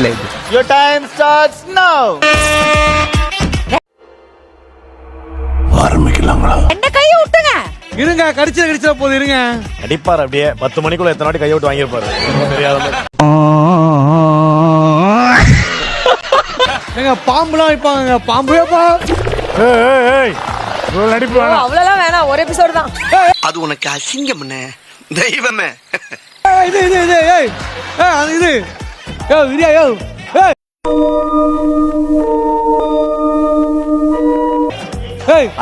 Your time starts now. ஆரம்பிக்கலாங்களா? என்ன கையை விட்டுங்க. இருங்க, கடிச்சா போது இருங்க. அடிப்பார் அப்படியே 10 மணிக்குள்ள எத்தனை வாட்டி கையை விட்டு வாங்கியிருப்பாரு தெரியாத மாதிரி. எங்க பாம்புலாம் வைப்பாங்க, பாம்பு நடிப்பு அவ்வளவுலாம் வேணாம், ஒரு எபிசோடு தான். அது உனக்கு அசிங்கம்னே தெய்வமே. இது விரியா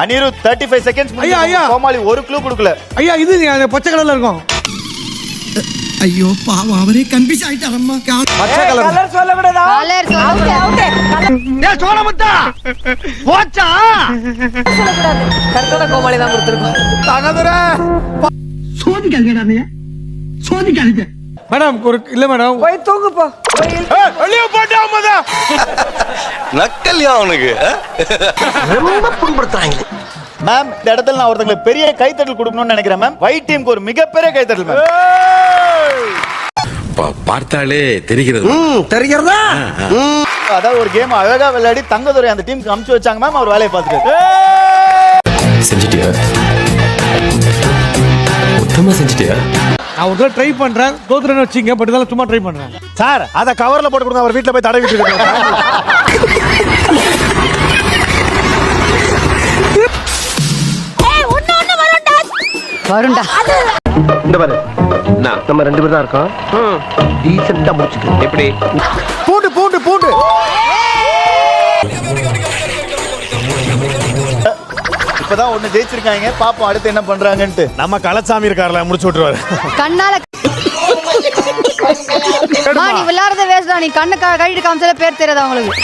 அனிரு 35 seconds ஐயா. கோமாளி ஒரு க்ளூ கொடுக்கல. ஐயா இது அந்த பச்சை கலர்ல இருக்கும். ஐயோ பாவம், அவரே கன்ஃபியூஸ் ஆயிட்டாரம்மா. பச்சை கலர். கலர் சொல்லக்கூடாதா? கலர் சொல்லக்கூடாது. டேய் சோளமுத்தா போச்சா சொல்லக்கூடாது. கரெக்டான கோமாளி தான் கொடுத்திருக்கோம். தகதுர சோதிக்காதீங்க, சோதிக்காதீங்க மேடம். இல்ல மேடம், போய் தூங்கு போ. வெளிய போடா மதா. நக்கல்யா அவனுக்கு ரொம்ப புண்படுத்துறாங்க. மேம் இந்த இடத்துல நான் ஒருத்தங்களுக்கு பெரிய கைத்தட்டல் கொடுக்கணும்னு நினைக்கிறேன் மேம். ஒயிட் டீமுக்கு ஒரு மிகப்பெரிய கைத்தட்டல் மேம். பார்த்தாலே தெரிகிறது. தெரிகிறதா? அதாவது ஒரு கேம் அழகா விளையாடி தங்கதுரை அந்த டீமுக்கு அனுப்பிச்சு வச்சாங்க மேம். அவர் வேலையை பார்த்துட்டு செஞ்சிட்டியா? மொத்தமா செஞ்சிட்டியா? நான் ஒரு ட்ரை பண்றேன், தோத்துறேன்னு வச்சீங்க. பட் இதெல்லாம் சும்மா ட்ரை பண்றேன் சார். அத கவர்ல போட்டு கொடுங்க, அவர் வீட்ல போய் தடவிட்டு இருக்காரு. வருண்டா. இந்த பாரு, நம்ம 2 பேர் தான் இருக்கோம். டீசென்ட்டா முடிச்சுக்க. எப்படி? பூண்டு பூண்டு பூண்டு. இப்பதான் ஒண்ணு ஜெயிச்சிருக்காங்க. பாப்போம் அடுத்து என்ன பண்றாங்கன்ட்டு. நம்ம கலச்சாமி இருக்கார்ல, முடிச்சு விட்டுருவாரு. கண்ணால நீ விளையாடுறத வேஸ்டா. நீ கண்ணு கழிட்டு காமிச்சாலே பேர் தெரியாது அவங்களுக்கு.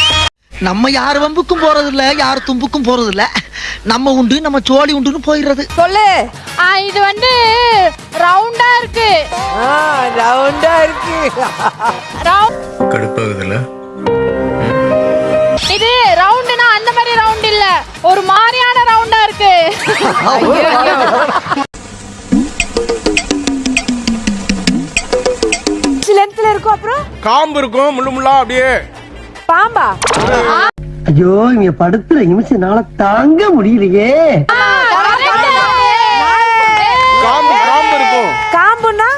நம்ம யார் வம்புக்கும் போறது இல்ல, யார் தும்புக்கும் போறது இல்ல. நம்ம உண்டு, நம்ம சோழி உண்டுன்னு போயிடுறது. சொல்லு. இது வந்து ரவுண்டா இருக்கு. ரவுண்டா இருக்கு. கடுப்பாகுதுல. இது ரவுண்டுனா அந்த மாதிரி ரவுண்ட் இல்ல, ஒரு மாதிரியான ரவுண்டா இருக்கு. லென்த்ல இருக்கும். அப்புறம் காம்பு இருக்கும், முள்ளு முள்ளா அப்படியே. பாம்பா? ஐயோ, இங்க படுத்துற நிமிஷம்னால தாங்க முடியலையே. காம்பு இருக்கும். காம்புனா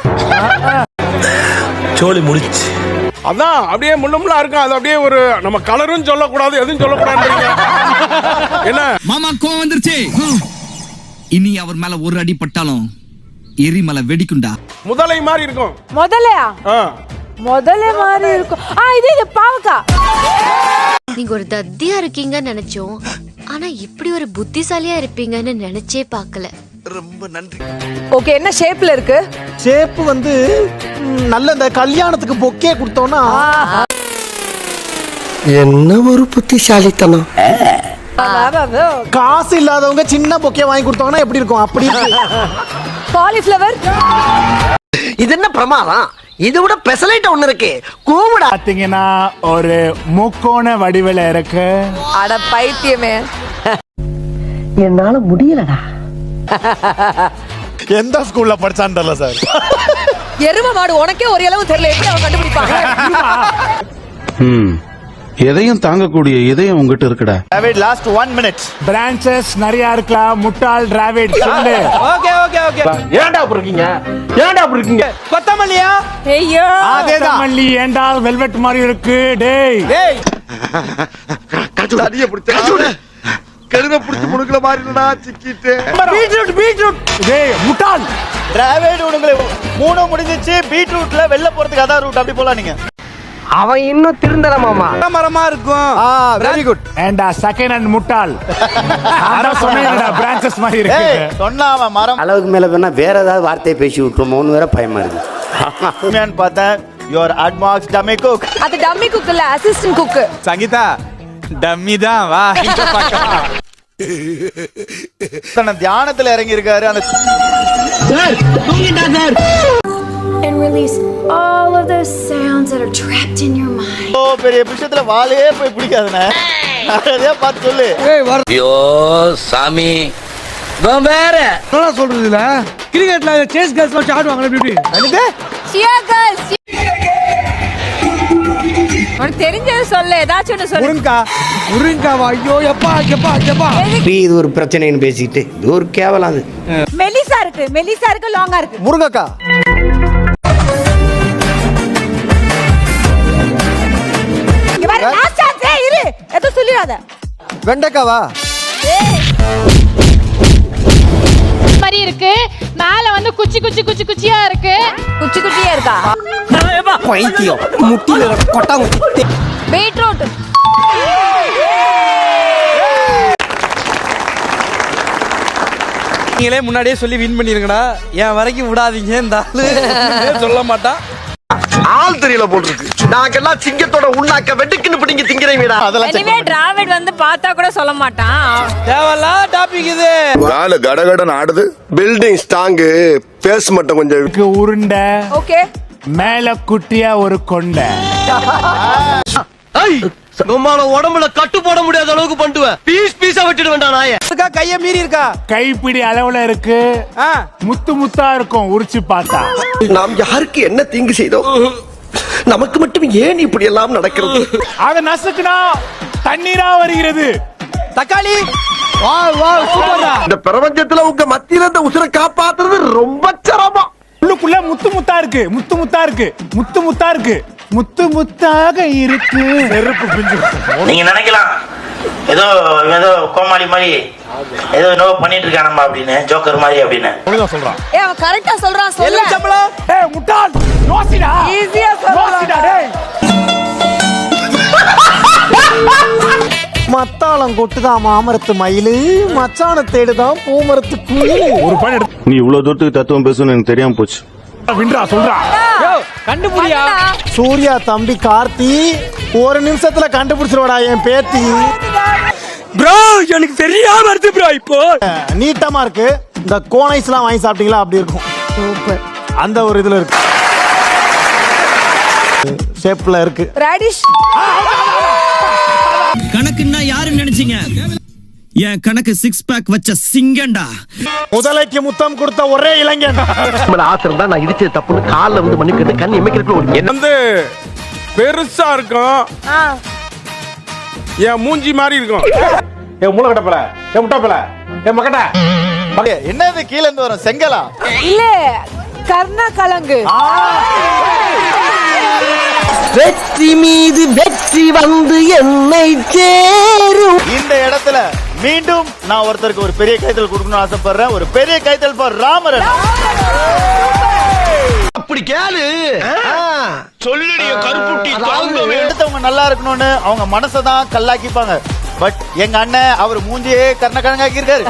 சோலி முடிச்சு. அதான் அப்படியே முள்ளு முள்ளா இருக்கும். அது அப்படியே ஒரு நம்ம கலரும் சொல்லக்கூடாது, எதுவும் சொல்லக்கூடாதுன்றீங்க. என்ன மாமா கோவம் வந்துருச்சு. இனி அவர் மேல ஒரு அடி பட்டாலும் எரிமலை வெடிக்குண்டா. முதலை மாதிரி இருக்கும். முதலையா? முதல்ல மாதிரி இருக்கும். இது பாவக்கா. நீங்க ஒரு தத்தியா இருக்கீங்கன்னு நினைச்சோம், ஆனா இப்படி ஒரு புத்திசாலியா இருப்பீங்கன்னு நினைச்சே பார்க்கல. ரொம்ப நன்றி. ஓகே, என்ன ஷேப்ல இருக்கு? ஷேப் வந்து நல்ல இந்த கல்யாணத்துக்கு பொக்கே கொடுத்தோம்னா. என்ன ஒரு புத்திசாலித்தனம். காசு இல்லாதவங்க சின்ன பொக்கே வாங்கி கொடுத்தாங்கன்னா எப்படி இருக்கும்? அப்படி காலிஃப்ளவர். இது என்ன பிரமாதம்? இது விட பெசலைட் ஒண்ணு இருக்கு. கூவுடா. பாத்தீங்கன்னா ஒரு முக்கோண வடிவில இருக்கு. அட பைத்தியமே. என்னால முடியலடா. எந்த ஸ்கூல்ல படிச்சான்னு தெரியல சார். எரும மாடு உனக்கே ஒரு அளவு தெரியல, எப்படி அவன் கண்டுபிடிப்பாங்க? எதையும் தாங்கக்கூடிய இதயம் உங்ககிட்ட இருக்குடா. Dravid last 1 minute. பிரான்சஸ் நிறைய இருக்கலாம். முட்டாள் டிராவிட் சொல்லு. ஓகே. ஏன்டா அப்படி இருக்கீங்க? கொத்தமல்லியா? ஐயோ, அதேதான். மல்லி ஏண்டால் வெல்வெட் மாதிரி இருக்கு. டேய் அடிய பிடிச்ச கழுத பிடிச்சு முடுக்கல மாதிரி இல்லடா, சிக்கிட்டு. பீட்ரூட். டேய் முட்டாள். டிராவிட் உங்களுக்கு 3 முடிஞ்சிச்சு. பீட்ரூட்ல வெளில போறதுக்கு அதான் ரூட். அப்படி போலாம் நீங்க. அவன் இன்னும் திருந்தல மாமா. மரமா இருக்கும். Very good. ஏண்டா செகண்ட் ஹேண்ட் முட்டாள். அதான் சொன்னேன்டா பிரான்சஸ் மாதிரி இருக்கு. சொன்னா அவன் மரம். அளவுக்கு மேல வேணா வேற ஏதாவது வார்த்தையை பேசி விட்டுருமோன்னு வேற பயமா இருக்கு. உண்மையான்னு பார்த்தேன். யுவர் அட்மார்க்ஸ் டம்மி குக். அது டம்மி குக் இல்ல, அசிஸ்டன்ட் குக். சங்கீதா டம்மி தான். வா தியானத்துல இறங்கி இருக்காரு. அந்த And release all of those sounds that are trapped in your mind. பெரிய விஷயத்துல வாலே போய் பிடிக்காதுண்ணே. அதே பார்த்து சொல்லு. ஐயோ சாமி, வேற என்ன சொல்றது இல்ல. கிரிக்கெட்ல சேஸ் கேர்ள்ஸ் வச்சு ஆடுவாங்க. எப்படி Cheer girls. உனக்கு தெரிஞ்சது சொல்லு, ஏதாச்சும் ஒண்ணு சொல்லு. முருங்காவா? ஐயோ எப்பா எப்பா எப்பா. இது ஒரு பிரச்சனைன்னு பேசிட்டு இது ஒரு கேவலம் அது. மெலிசா இருக்கு லாங்கா இருக்கு. முருங்கக்கா. இங்க பாரு, last chance. இரு, எதுவும் சொல்லிடாத. வெண்டைக்காவா? மாதிரி இருக்கு, மேல வந்து குச்சி குச்சி குச்சி குச்சியா இருக்கு. குச்சி குச்சியா இருக்கா? பைத்தியம். முட்டில கொட்டாங்க. பீட்ரூட். நீங்களே முன்னாடியே சொல்லி வின் பண்ணிருங்கடா. என் வரைக்கும் விடாதீங்க. இந்த ஆளு சொல்ல மாட்டான். ஆள் தெரியல போட்டுருக்கு. நாங்கெல்லாம் சிங்கத்தோட உண்ணாக்க வெட்டுக்குன்னு பிடிங்க திங்கிறீங்கடா. எனிவே டிராவிட் வந்து பார்த்தா கூட சொல்ல மாட்டான். தேவலா டாபிக் இது. கால கடகடன் ஆடுது. பில்டிங் ஸ்ட்ராங், பேஸ் மட்டும் கொஞ்சம் உருண்டை, ஓகே. மேல குட்டியா ஒரு கொண்டை. நம்மால உடம்புல கட்டு போட முடியாத அளவுக்கு பண்ணுவேன். பீஸா வெட்டிட்டு வேண்டாம் நாய. கைய மீறி இருக்கா? கைப்பிடி அளவுல இருக்கு, முத்து முத்தா இருக்கும் உரிச்சு பார்த்தா. நாம் யாருக்கு என்ன தீங்கு செய்தோம்? நமக்கு மட்டும் ஏன் இப்படி எல்லாம் நடக்கிறது? அத நசுக்குனா தண்ணீரா வருகிறது. தக்காளி. இந்த பிரபஞ்சத்துல உங்க மத்தியில இந்த உசுரை காப்பாத்துறது ரொம்ப சிரமம். உள்ளுக்குள்ள முத்து முத்தா இருக்கு, முத்து முத்தா இருக்கு, முத்து முத்தா இருக்கு, முத்து முத்தாக இருக்கு. செருப்பு பிஞ்சு. நீங்க நினைக்கலாம் ஏதோ ஏதோ கோமாளி மாதிரி ஏதோ நோ பண்ணிட்டு இருக்கானம்மா அப்படின்னு, ஜோக்கர் மாதிரி அப்படின்னு. சொல்றான். அவன் கரெக்டா சொல்றான். சொல்லு. எலுமிச்சம்பழம். ஏய் முட்டாள், யோசிடா. ஈஸியா சொல்றான். டேய். மத்தாளம் கொட்டுதான் மாமரத்து மயிலு, மச்சான தேடுதான் பூமரத்து குயிலு. ஒரு பணம் எடுத்து நீ இவ்வளவு தூரத்துக்கு தத்துவம் பேசணும்னு எனக்கு தெரியாம போச்சு. வின்றா சொல்றா. கண்டுபிடியா? சூர்யா தம்பி கார்த்தி ஒரு நிமிஷத்துல கண்டுபிடிச்சிருவாடா என் பேத்தி. ப்ரோ எனக்கு சரியா வருது ப்ரோ. இப்போ நீட்டமா இருக்கு. இந்த கோனைஸ்லாம் வாங்கி சாப்பிட்டீங்களா? அப்படி இருக்கும். சூப்பர். அந்த ஒரு இதுல இருக்கு, ஷேப்ல இருக்கு. ராடிஷ். கணக்குன்னா யாருன்னு நினைச்சீங்க? என் கணக்கு 6 பேக் வச்ச சிங்கண்டா. முதலைக்கு முத்தம் கொடுத்த ஒரே இளைஞன். ஆத்திரம் தான் நான் இடிச்சது தப்புன்னு காலில் வந்து மன்னிக்கிறது. கண் இமைக்கிறதுக்குள்ள என்ன வந்து பெருசா இருக்கும், என் மூஞ்சி மாதிரி இருக்கும். ஏ மூளை கட்டப்பல, ஏ முட்டாப்பல, ஏ மக்கட்ட. என்னது கீழ இருந்து வரும்? செங்கலா? இல்ல, கர்ணக்கிழங்கு. வெற்றி மீது வெற்றி வந்து என்னை சேரும். இந்த இடத்துல மீண்டும் நான் ஒருத்தருக்கு ஒரு பெரிய கைத்தல் கொடுக்கணும்னு ஆசைப்படுறேன். ஒரு பெரிய கைத்தல் ஃபார் ராமரன். அப்படி கேளு. சொல்லுடைய கருப்புட்டி எடுத்தவங்க நல்லா இருக்கணும்னு அவங்க மனசை தான் கல்லாக்கிப்பாங்க. பட் எங்க அண்ணன் அவர் மூஞ்சியே கர்ணக்கிழங்காக்கி இருக்காரு.